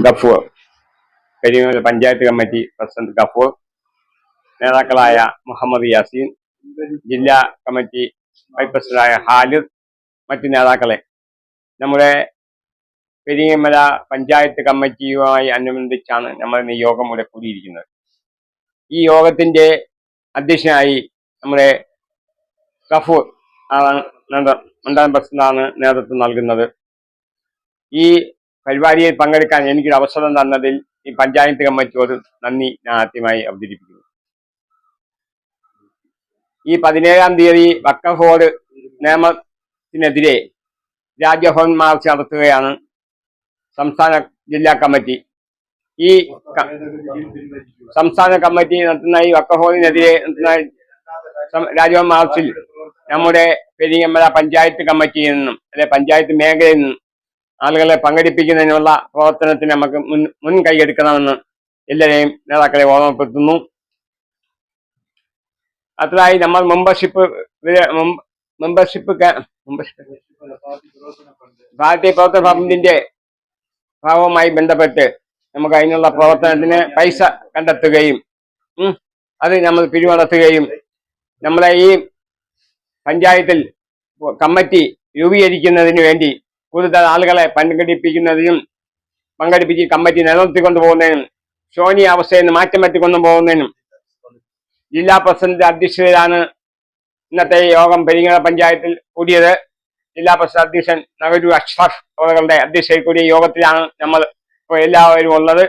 Gafoor, Peringamala panchayat committee president Gafoor, നേതാക്കളായ മുഹമ്മദ് യാസീൻ, ജില്ലാ committee vice പ്രസിഡന്റായ ഹാലിദ്, മറ്റു നേതാക്കളെ, നമ്മുടെ പെരിങ്ങമല പഞ്ചായത്ത് കമ്മിറ്റിയുമായി അനുബന്ധിച്ചാണ് നമ്മൾ ഇന്ന് യോഗം ഇവിടെ കൂടിയിരിക്കുന്നത്. ഈ യോഗത്തിന്റെ അധ്യക്ഷനായി നമ്മുടെ ഗഫൂർ മണ്ഡലം പ്രസിഡന്റാണ് നേതൃത്വം നൽകുന്നത്. ഈ പരിപാടിയിൽ പങ്കെടുക്കാൻ എനിക്കൊരു അവസരം തന്നതിൽ ഈ പഞ്ചായത്ത് കമ്മിറ്റിയോട് നന്ദി ഞാൻ ആദ്യമായി അവതരിപ്പിക്കുന്നു. ഈ 17-ാം തീയതി വഖഫ് ബോർഡ് നിയമത്തിനെതിരെ രാജ്ഭവൻ മാർച്ച് നടത്തുകയാണ് സംസ്ഥാന ജില്ലാ കമ്മിറ്റി. ഈ സംസ്ഥാന കമ്മിറ്റി നടത്തുന്ന ഈ വഖഫ് ബോർഡിനെതിരെ നടത്തുന്ന രാജ്ഭവൻ മാർച്ചിൽ നമ്മുടെ പെരിങ്ങമല പഞ്ചായത്ത് കമ്മിറ്റിയിൽ നിന്നും പഞ്ചായത്ത് മേഖലയിൽ നിന്നും ആളുകളെ പങ്കെടുപ്പിക്കുന്നതിനുള്ള പ്രവർത്തനത്തിന് നമുക്ക് മുൻകൈയെടുക്കണമെന്ന് എല്ലാവരെയും നേതാക്കളെ ഓർമ്മപ്പെടുത്തുന്നു. അടുത്തതായി നമ്മൾ പാർട്ടി പ്രവർത്തന ഫണ്ടിന്റെ ഭാഗവുമായി ബന്ധപ്പെട്ട് നമുക്ക് അതിനുള്ള പ്രവർത്തനത്തിന് പൈസ കണ്ടെത്തുകയും അത് നമ്മൾ പിരിവടത്തുകയും നമ്മളെ ഈ പഞ്ചായത്തിൽ കമ്മിറ്റി രൂപീകരിക്കുന്നതിന് വേണ്ടി കൂടുതൽ ആളുകളെ പങ്കെടുപ്പിച്ച് കമ്മിറ്റി നിലനിർത്തിക്കൊണ്ടു പോകുന്നതിനും ശോചനീയാവസ്ഥയിൽ നിന്ന് മാറ്റം പറ്റിക്കൊണ്ടു പോകുന്നതിനും ജില്ലാ പ്രസിഡന്റ് അധ്യക്ഷതയിലാണ് ഇന്നത്തെ യോഗം പെരിങ്ങമല പഞ്ചായത്തിൽ കൂടിയത്. ജില്ലാ പ്രസിഡന്റ് അധ്യക്ഷൻ നഗരു അഷ്റഫ് അവരുടെ അധ്യക്ഷതയിൽ കൂടിയ യോഗത്തിലാണ് നമ്മൾ ഇപ്പോൾ എല്ലാവരും ഉള്ളത്.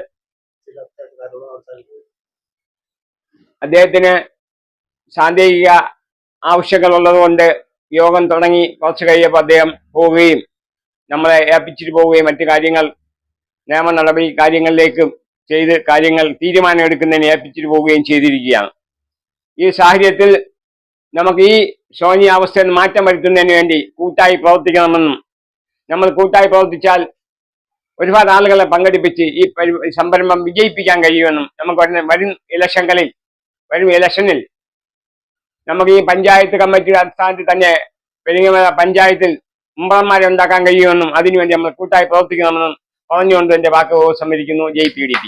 അദ്ദേഹത്തിന് സാങ്കേതിക ആവശ്യങ്ങൾ ഉള്ളതുകൊണ്ട് യോഗം തുടങ്ങി കുറച്ച് കഴിയപ്പോൾ അദ്ദേഹം പോവുകയും നമ്മളെ ഏൽപ്പിച്ചിട്ട് പോവുകയും മറ്റു കാര്യങ്ങൾ നിയമ നടപടി കാര്യങ്ങളിലേക്ക് ചെയ്ത് കാര്യങ്ങൾ തീരുമാനം എടുക്കുന്നതിന് ഏൽപ്പിച്ചിട്ട് പോവുകയും ചെയ്തിരിക്കുകയാണ്. ഈ സാഹചര്യത്തിൽ നമുക്ക് ഈ ശോചനീയാവസ്ഥയിൽ മാറ്റം വരുത്തുന്നതിന് വേണ്ടി കൂട്ടായി പ്രവർത്തിക്കണമെന്നും നമ്മൾ കൂട്ടായി പ്രവർത്തിച്ചാൽ ഒരുപാട് ആളുകളെ പങ്കെടുപ്പിച്ച് ഈ സംരംഭം വിജയിപ്പിക്കാൻ കഴിയുമെന്നും നമുക്ക് വരും ഇലക്ഷനിൽ നമുക്ക് ഈ പഞ്ചായത്ത് കമ്മിറ്റിയുടെ അടിസ്ഥാനത്തിൽ തന്നെ പെരിങ്ങമല പഞ്ചായത്തിൽ മെമ്പർമാരെ ഉണ്ടാക്കാൻ കഴിയുമെന്നും അതിനുവേണ്ടി നമ്മൾ കൂട്ടായി പ്രവർത്തിക്കണമെന്നും പറഞ്ഞുകൊണ്ട് എന്റെ വാക്കുകൾ സമ്മതിക്കുന്നു. ജയ് PDP.